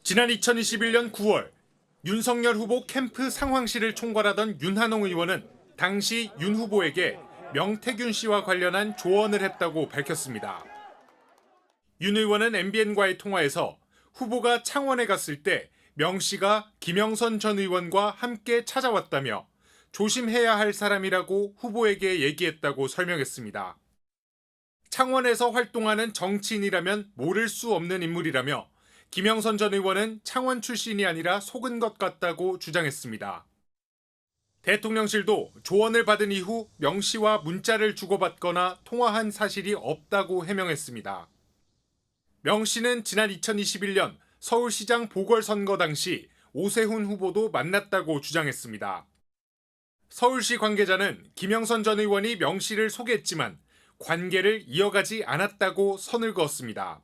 지난 2021년 9월 윤석열 후보 캠프 상황실을 총괄하던 윤한홍 의원은 당시 윤 후보에게 명태균 씨와 관련한 조언을 했다고 밝혔습니다. 윤 의원은 MBN과의 통화에서 후보가 창원에 갔을 때 명 씨가 김영선 전 의원과 함께 찾아왔다며 조심해야 할 사람이라고 후보에게 얘기했다고 설명했습니다. 창원에서 활동하는 정치인이라면 모를 수 없는 인물이라며 김영선 전 의원은 창원 출신이 아니라 속은 것 같다고 주장했습니다. 대통령실도 조언을 받은 이후 명 씨와 문자를 주고받거나 통화한 사실이 없다고 해명했습니다. 명 씨는 지난 2021년 서울시장 보궐선거 당시 오세훈 후보도 만났다고 주장했습니다. 서울시 관계자는 김영선 전 의원이 명 씨를 소개했지만 관계를 이어가지 않았다고 선을 그었습니다.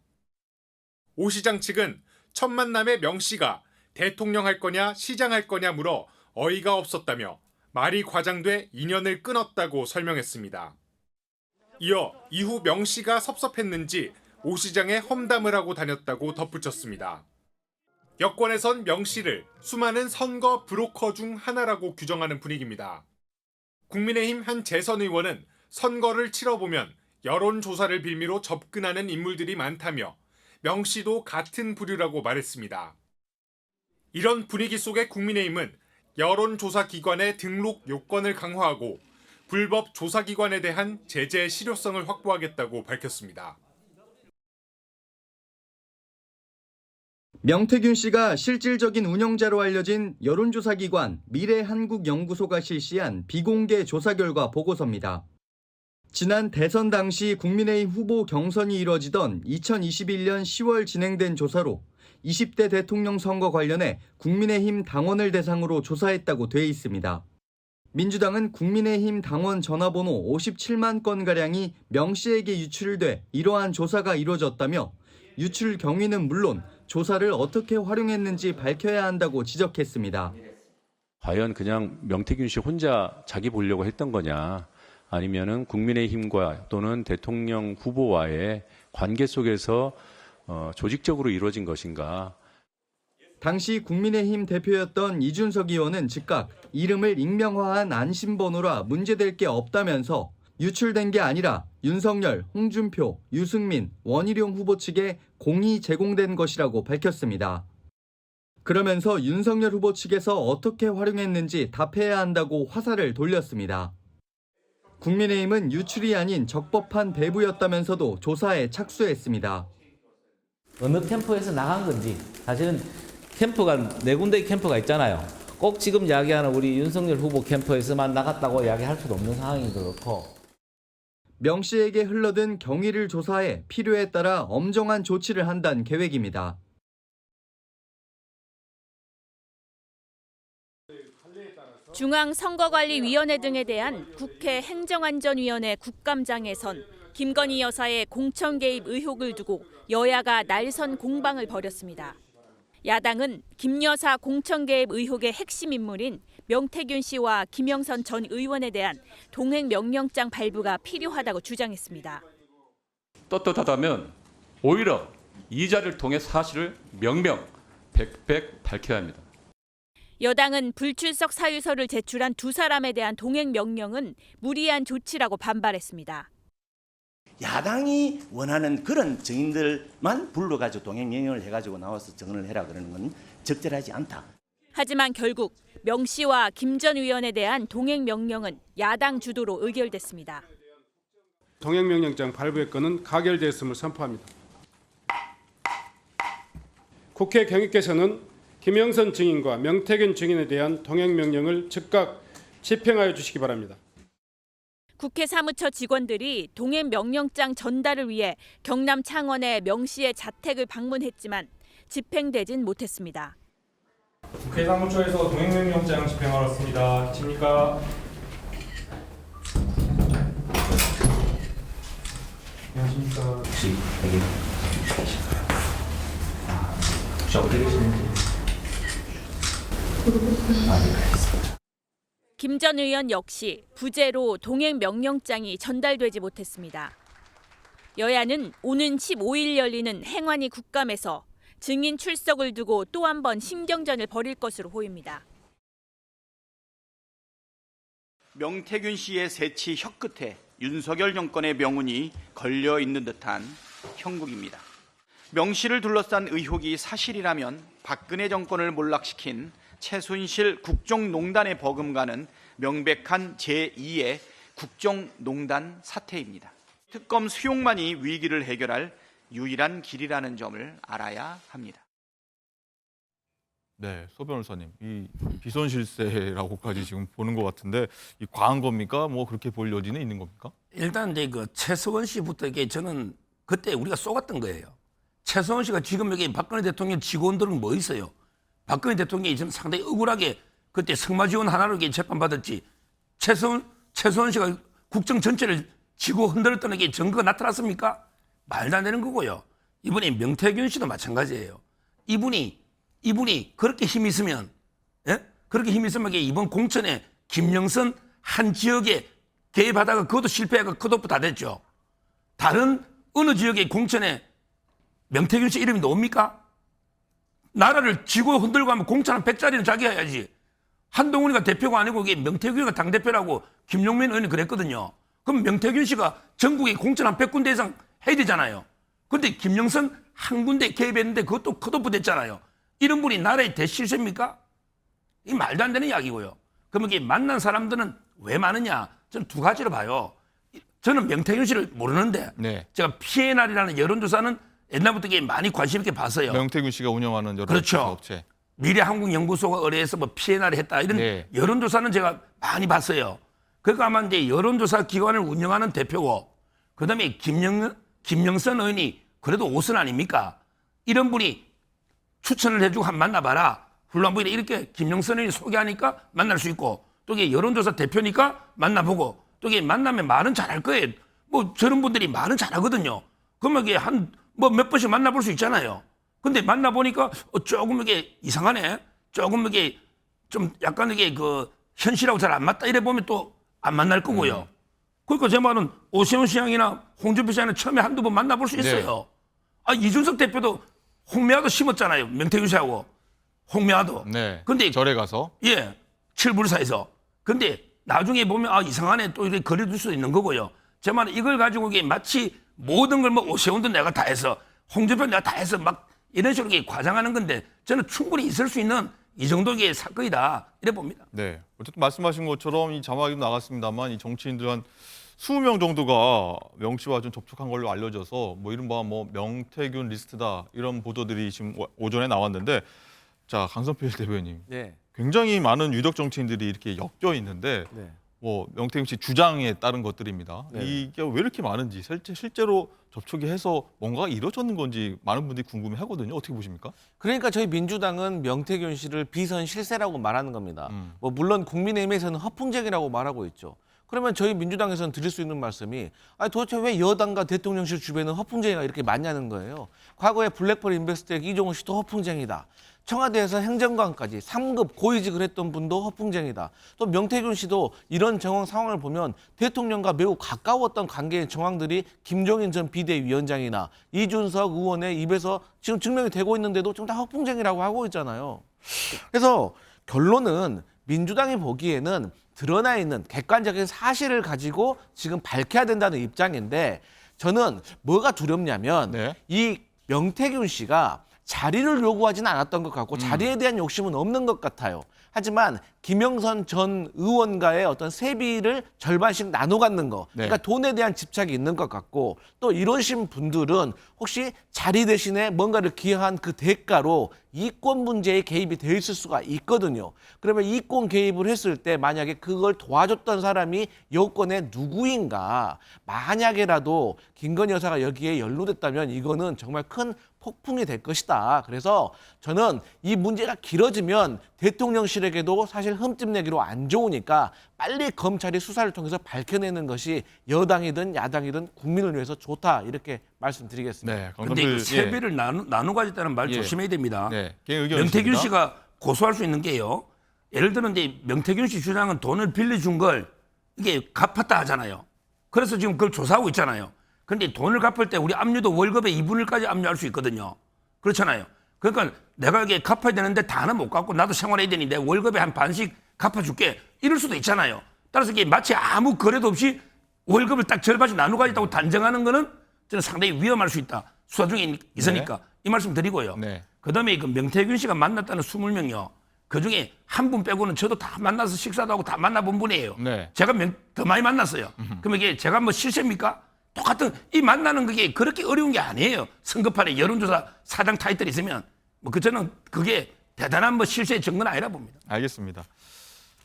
오 시장 측은 첫 만남에 명 씨가 대통령 할 거냐 시장 할 거냐 물어 어이가 없었다며 말이 과장돼 인연을 끊었다고 설명했습니다. 이어 이후 명 씨가 섭섭했는지 오 시장에 험담을 하고 다녔다고 덧붙였습니다. 여권에선 명 씨를 수많은 선거 브로커 중 하나라고 규정하는 분위기입니다. 국민의힘 한 재선 의원은 선거를 치러보면 여론조사를 빌미로 접근하는 인물들이 많다며 명 씨도 같은 부류라고 말했습니다. 이런 분위기 속에 국민의힘은 여론조사 기관의 등록 요건을 강화하고 불법 조사기관에 대한 제재 실효성을 확보하겠다고 밝혔습니다. 명태균 씨가 실질적인 운영자로 알려진 여론조사기관 미래한국연구소가 실시한 비공개 조사 결과 보고서입니다. 지난 대선 당시 국민의힘 후보 경선이 이뤄지던 2021년 10월 진행된 조사로 20대 대통령 선거 관련해 국민의힘 당원을 대상으로 조사했다고 돼 있습니다. 민주당은 국민의힘 당원 전화번호 57만 건가량이 명 씨에게 유출돼 이러한 조사가 이뤄졌다며 유출 경위는 물론 조사를 어떻게 활용했는지 밝혀야 한다고 지적했습니다. 과연 그냥 명태균 씨 혼자 자기 보려고 했던 거냐, 아니면은 국민의힘과 또는 대통령 후보와의 관계 속에서 조직적으로 이루어진 것인가. 당시 국민의힘 대표였던 이준석 의원은 즉각 이름을 익명화한 안심번호라 문제될 게 없다면서 유출된 게 아니라 윤석열, 홍준표, 유승민, 원희룡 후보 측에 공이 제공된 것이라고 밝혔습니다. 그러면서 윤석열 후보 측에서 어떻게 활용했는지 답해야 한다고 화살을 돌렸습니다. 국민의힘은 유출이 아닌 적법한 배부였다면서도 조사에 착수했습니다. 어느 캠프에서 나간 건지, 사실은 캠프가 네 군데의 캠프가 있잖아요. 꼭 지금 이야기하는 우리 윤석열 후보 캠프에서만 나갔다고 이야기할 수도 없는 상황이 그렇고. 명 씨에게 흘러든 경위를 조사해 필요에 따라 엄정한 조치를 한다는 계획입니다. 중앙선거관리위원회 등에 대한 국회 행정안전위원회 국감장에선 김건희 여사의 공천 개입 의혹을 두고 여야가 날선 공방을 벌였습니다. 야당은 김 여사 공천 개입 의혹의 핵심 인물인 명태균 씨와 김영선 전 의원에 대한 동행 명령장 발부가 필요하다고 주장했습니다. 떳떳하다면 오히려 이 자리를 통해 사실을 백백 밝혀야 합니다. 여당은 불출석 사유서를 제출한 두 사람에 대한 동행 명령은 무리한 조치라고 반발했습니다. 야당이 원하는 그런 증인들만 불러가지고 동행명령을 해가지고 나와서 증언을 해라 그러는 건 적절하지 않다. 하지만 결국 명 씨와 김 전 의원에 대한 동행 명령은 야당 주도로 의결됐습니다. 동행명령장 발부의 건은 가결됐음을 선포합니다. 국회 경위께서는 김영선 증인과 명태균 증인에 대한 동행명령을 즉각 집행하여 주시기 바랍니다. 국회 사무처 직원들이 동행 명령장 전달을 위해 경남 창원의 명 씨의 자택을 방문했지만 집행되진 못했습니다. 국회 사무처에서 동행명령장 집행하러 왔습니다. 집니까? 안녕하십니까? 혹시 여기 혹시 어떻게 계시는지? 알겠습니다. 김 전 의원 역시 부재로 동행 명령장이 전달되지 못했습니다. 여야는 오는 15일 열리는 행안위 국감에서 증인 출석을 두고 또 한 번 신경전을 벌일 것으로 보입니다. 명태균 씨의 새치 혀끝에 윤석열 정권의 명운이 걸려 있는 듯한 형국입니다. 명 씨를 둘러싼 의혹이 사실이라면 박근혜 정권을 몰락시킨 최순실 국정농단에 버금가는 명백한 제2의 국정농단 사태입니다. 특검 수용만이 위기를 해결할 유일한 길이라는 점을 알아야 합니다. 네, 소 변호사님, 이 비선실세라고까지 지금 보는 것 같은데 이 과한 겁니까? 뭐 그렇게 볼 여지는 있는 겁니까? 일단 이제 그 최서원 씨부터 이게 저는 그때 우리가 쏘갔던 거예요. 최서원 씨가 지금 여기 박근혜 대통령 직원들은 뭐 있어요? 박근혜 대통령이 지금 상당히 억울하게 그때 승마 지원 하나로 이렇게 재판받았지. 최서원 씨가 국정 전체를 지고 흔들었다는 게 증거가 나타났습니까? 말도 안 되는 거고요. 이번에 명태균 씨도 마찬가지예요. 이분이 그렇게 힘이 있으면, 예? 그렇게 힘이 있으면 이번 공천에 김영선 한 지역에 개입하다가 그것도 실패하고 컷오프 다 됐죠. 다른 어느 지역의 공천에 명태균 씨 이름이 나옵니까? 나라를 지고 흔들고 하면 공천 한 100짜리는 자기가 해야지. 한동훈이가 대표가 아니고 이게 명태균이가 당대표라고 김용민 의원이 그랬거든요. 그럼 명태균 씨가 전국에 공천 한 100군데 이상 해야 되잖아요. 그런데 김영선 한 군데 개입했는데 그것도 컷오프 됐잖아요. 이런 분이 나라의 대실세입니까? 이 말도 안 되는 이야기고요. 그러면 이게 만난 사람들은 왜 많으냐? 저는 두 가지로 봐요. 저는 명태균 씨를 모르는데 네. 제가 PNR이라는 여론조사는 옛날부터 이게 많이 관심 있게 봤어요. 명태균 씨가 운영하는 여러 그렇죠. 업체. 미래한국연구소가 의뢰해서 뭐 PNR을 했다 이런 네. 여론조사는 제가 많이 봤어요. 그러니까 아마 이제 여론조사 기관을 운영하는 대표고 그다음에 김영선 의원이 그래도 오선 아닙니까? 이런 분이 추천을 해주고 한번 만나봐라. 훌륭한 분이 이렇게 김영선 의원이 소개하니까 만날 수 있고 또 이게 여론조사 대표니까 만나보고 또 이게 만나면 말은 잘할 거예요. 뭐 저런 분들이 말은 잘하거든요. 그러면 이게 몇 번씩 만나볼 수 있잖아요. 근데 만나보니까 조금 이게 이상하네. 조금 이게 좀 약간 이게 그 현실하고 잘 안 맞다. 이래 보면 또 안 만날 거고요. 그러니까 제 말은 오세훈 시장이나 홍준표 시장은 처음에 한두 번 만나볼 수 있어요. 네. 이준석 대표도 홍미화도 심었잖아요. 명태균 씨하고 홍미화도. 네. 근데 절에 가서. 예, 칠불사에서. 근데 나중에 보면 이상하네 또 이렇게 거리둘 수도 있는 거고요. 제 말은 이걸 가지고 이게 마치 모든 걸 뭐 오세훈도 내가 다 해서 홍준표 내가 다 해서 막 이런 식으로 이렇게 과장하는 건데 저는 충분히 있을 수 있는 이 정도의 사건이다 이래 봅니다. 네. 어쨌든 말씀하신 것처럼 이 자막이 나갔습니다만 이 정치인들 한 20명 정도가 명 씨와 좀 접촉한 걸로 알려져서 뭐 이른바 뭐 명태균 리스트다 이런 보도들이 지금 오전에 나왔는데 자 강선필 대변인 네. 굉장히 많은 유력 정치인들이 이렇게 엮여 있는데 네. 뭐 명태균 씨 주장에 따른 것들입니다. 네. 이게 왜 이렇게 많은지 실제로 접촉이 해서 뭔가가 이루어졌는 건지 많은 분들이 궁금해하거든요. 어떻게 보십니까? 그러니까 저희 민주당은 명태균 씨를 비선 실세라고 말하는 겁니다. 뭐 물론 국민의힘에서는 허풍쟁이라고 말하고 있죠. 그러면 저희 민주당에서는 드릴 수 있는 말씀이 도대체 왜 여당과 대통령실 주변은 허풍쟁이가 이렇게 많냐는 거예요. 과거에 블랙펄 인베스트의 이종호 씨도 허풍쟁이다. 청와대에서 행정관까지 3급 고위직을 했던 분도 허풍쟁이다. 또 명태균 씨도 이런 정황 상황을 보면 대통령과 매우 가까웠던 관계의 정황들이 김종인 전 비대위원장이나 이준석 의원의 입에서 지금 증명이 되고 있는데도 지금 다 허풍쟁이라고 하고 있잖아요. 그래서 결론은 민주당이 보기에는 드러나 있는 객관적인 사실을 가지고 지금 밝혀야 된다는 입장인데 저는 뭐가 두렵냐면 네. 이 명태균 씨가 자리를 요구하지는 않았던 것 같고 자리에 대한 욕심은 없는 것 같아요. 하지만 김영선 전 의원과의 어떤 세비를 절반씩 나눠 갖는 거, 네. 그러니까 돈에 대한 집착이 있는 것 같고 또 이러신 분들은 혹시 자리 대신에 뭔가를 기여한 그 대가로 이권 문제에 개입이 돼 있을 수가 있거든요. 그러면 이권 개입을 했을 때 만약에 그걸 도와줬던 사람이 여권의 누구인가, 만약에라도 김건희 여사가 여기에 연루됐다면 이거는 정말 큰 폭풍이 될 것이다. 그래서 저는 이 문제가 길어지면 대통령실에게도 사실 흠집 내기로 안 좋으니까 빨리 검찰이 수사를 통해서 밝혀내는 것이 여당이든 야당이든 국민을 위해서 좋다. 이렇게 말씀드리겠습니다. 네. 근데 그 세배를 나눠 가졌다는 말 조심해야 됩니다. 네. 개인 의견 명태균 있습니다. 씨가 고소할 수 있는 게요. 예를 들어 이제 명태균 씨 주장은 돈을 빌려준 걸 이게 갚았다 하잖아요. 그래서 지금 그걸 조사하고 있잖아요. 근데 돈을 갚을 때 우리 압류도 월급의 2분의 1까지 압류할 수 있거든요. 그렇잖아요. 그러니까 내가 이게 갚아야 되는데 다는 못 갚고 나도 생활해야 되니 내 월급의 한 반씩 갚아줄게. 이럴 수도 있잖아요. 따라서 이게 마치 아무 거래도 없이 월급을 딱 절반씩 나누어 가겠다고 단정하는 거는 저는 상당히 위험할 수 있다. 수사 중에 있으니까 이 말씀 드리고요. 네. 그다음에 그 명태균 씨가 만났다는 20명요. 그중에 한 분 빼고는 저도 다 만나서 식사도 하고 다 만나본 분이에요. 네. 제가 더 많이 만났어요. 그럼 이게 제가 뭐 실세입니까? 똑같은 이 만나는 그게 그렇게 어려운 게 아니에요. 선거판에 여론조사 사장 타이틀이 있으면 뭐 저는 그게 대단한 뭐 실세의 증거는 아니라 봅니다. 알겠습니다.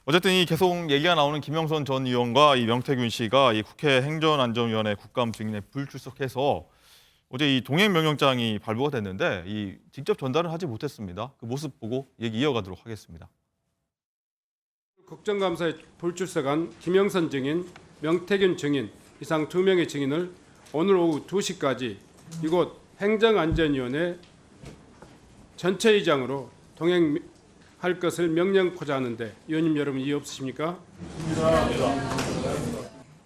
어쨌든 이 계속 얘기가 나오는 김영선 전 의원과 이 명태균 씨가 이 국회 행정안전위원회 국감 증인에 불출석해서 어제 이 동행명령장이 발부가 됐는데 이 직접 전달을 하지 못했습니다. 그 모습 보고 얘기 이어가도록 하겠습니다. 국정감사에 불출석한 김영선 증인, 명태균 증인 이상 2명의 증인을 오늘 오후 2시까지 이곳 행정안전위원회 전체의장으로 동행할 것을 명령코자 하는데 의원님 여러분 이해 없으십니까?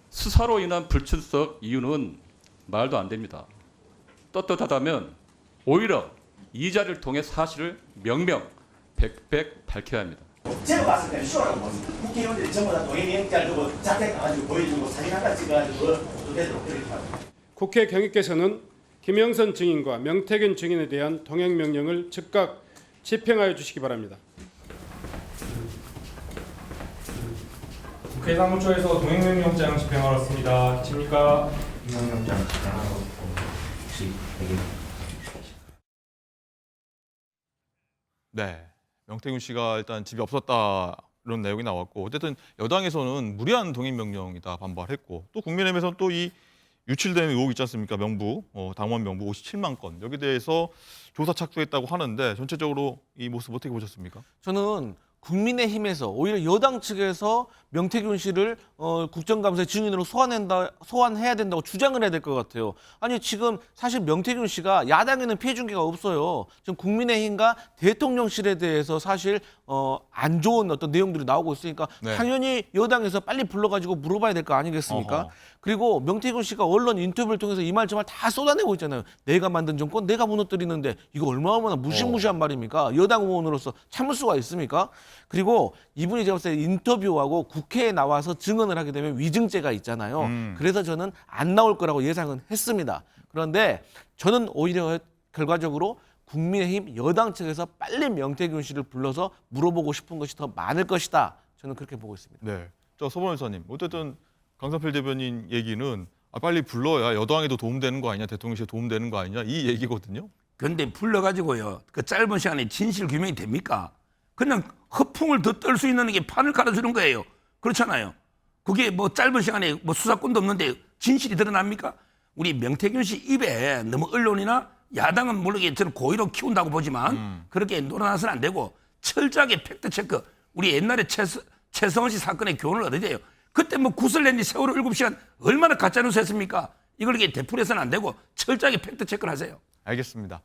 수사로 인한 불출석 이유는 말도 안 됩니다. 떳떳하다면 오히려 이 자리를 통해 사실을 백백 밝혀야 합니다. 제가 봤을 때는 쇼라고 봅니다. 국회의원들이 전부 다 동행명장을 두고 자택 가가지고 보여주고 사진 한 장 찍어가지고 되도록 그렇게 합니다. 국회 경위께서는 김영선 증인과 명태균 증인에 대한 동행명령을 즉각 집행하여 주시기 바랍니다. 국회 사무처에서 동행명령장 집행하러 왔습니다. 계십니까? 명령장 집행하고 혹시 여기 네, 명태균 씨가 일단 집이 없었다 이런 내용이 나왔고 어쨌든 여당에서는 무리한 동행명령이다 반발했고 또 국민의힘에서는 또 이 유출된 의혹 있지 않습니까? 명부, 당원 명부 57만 건 여기에 대해서 조사 착수했다고 하는데 전체적으로 이 모습 어떻게 보셨습니까? 저는 국민의힘에서 오히려 여당 측에서 명태균 씨를 국정감사의 증인으로 소환해야 된다고 주장을 해야 될 것 같아요. 아니 지금 사실 명태균 씨가 야당에는 피해 준 게 없어요. 지금 국민의힘과 대통령실에 대해서 사실 안 좋은 어떤 내용들이 나오고 있으니까 네. 당연히 여당에서 빨리 불러가지고 물어봐야 될 거 아니겠습니까? 어허. 그리고 명태균 씨가 언론 인터뷰를 통해서 이 말 저 말 다 쏟아내고 있잖아요. 내가 만든 정권 내가 무너뜨리는데 이거 얼마나 무시무시한 말입니까? 여당 의원으로서 참을 수가 있습니까? 그리고 이분이 제가 봤을 때 인터뷰하고 국회에 나와서 증언을 하게 되면 위증죄가 있잖아요. 그래서 저는 안 나올 거라고 예상은 했습니다. 그런데 저는 오히려 결과적으로 국민의힘 여당 측에서 빨리 명태균 씨를 불러서 물어보고 싶은 것이 더 많을 것이다. 저는 그렇게 보고 있습니다. 네, 저 서 변호사님 어쨌든 강산필 대변인 얘기는 빨리 불러야 여당에도 도움되는 거 아니냐, 대통령실에 도움되는 거 아니냐 이 얘기거든요. 그런데 불러가지고요. 그 짧은 시간에 진실 규명이 됩니까? 그냥 허풍을 더 떨 수 있는 게 판을 깔아주는 거예요. 그렇잖아요. 그게 뭐 짧은 시간에 뭐 수사권도 없는데 진실이 드러납니까? 우리 명태균 씨 입에 너무 언론이나 야당은 물론 저는 고의로 키운다고 보지만 그렇게 놀아나서는 안 되고 철저하게 팩트체크. 우리 옛날에 최성원 씨 사건의 교훈을 얻어야 돼요. 그때 뭐 구슬 낸지 세월호 7시간 얼마나 가짜뉴스 했습니까? 이걸 이렇게 되풀이해서는 안 되고 철저하게 팩트체크를 하세요. 알겠습니다.